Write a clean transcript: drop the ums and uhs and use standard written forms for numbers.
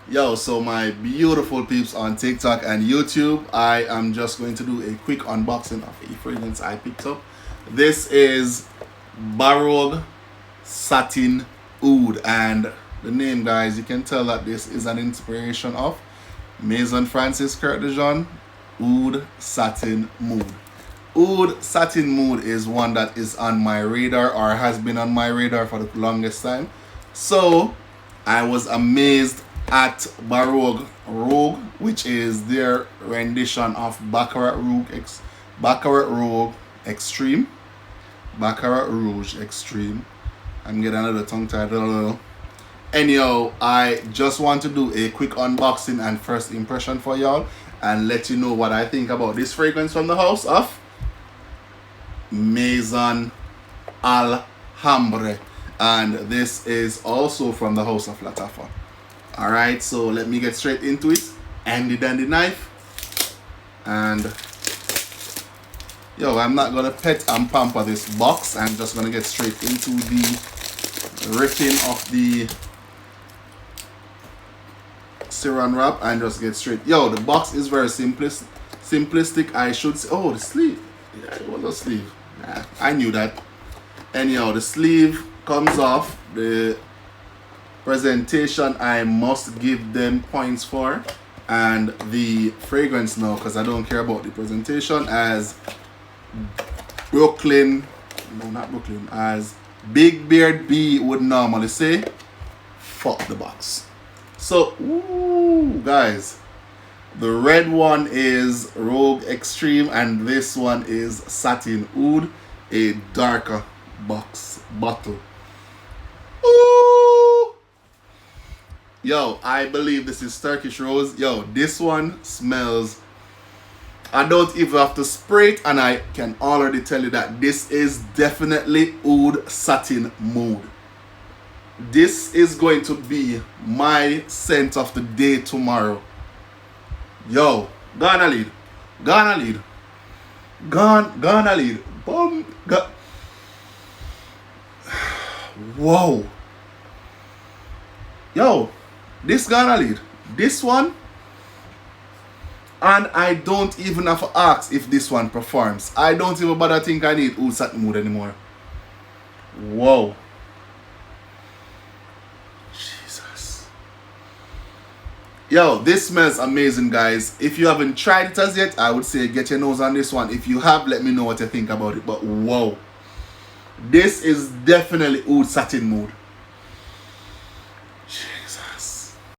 Yo, so my beautiful peeps on TikTok and YouTube, I am just going to do a quick unboxing of a fragrance I picked up. This is Baroque Satin Oud, and the name, guys, you can tell that this is an inspiration of Maison Francis Kurt de Jean Oud Satin Mood. Oud Satin Mood is one that is on my radar, or has been on my radar for the longest time. So I was amazed at Baroque Rogue, which is their rendition of Baccarat Rogue Extreme. Baccarat Rouge Extreme. I'm getting another tongue title. Anyhow, I just want to do a quick unboxing and first impression for y'all and let you know what I think about this fragrance from the house of Maison Alhambra. And this is also from the house of Latafa. Alright, so let me get straight into it. Handy dandy knife. And yo, I'm not gonna pet and pamper this box. I'm just gonna get straight into the ripping of the saran wrap and just get straight. Yo, the box is very simplistic, I should say. Oh, the sleeve. Yeah, it was a sleeve. Nah, I knew that. Anyhow, the sleeve comes off. The presentation I must give them points for, and the fragrance now, because I don't care about the presentation, as as Big Beard B would normally say, fuck the box. So ooh, guys, the red one is Rogue Extreme and this one is Satin Oud, a darker bottle. Ooh. Yo, I believe this is Turkish Rose. Yo, this one smells, I don't even have to spray it, and I can already tell you that this is definitely Oud Satin Mood. This is going to be my scent of the day tomorrow. Yo, gonna lead. Boom. Whoa. Yo, this gonna lead. This one, and I don't even have to ask if this one performs. I don't even bother think I need Oud Satin Mood anymore. Whoa. Jesus. Yo, this smells amazing, guys. If you haven't tried it as yet, I would say get your nose on this one. If you have, let me know what you think about it. But whoa. This is definitely Oud Satin Mood.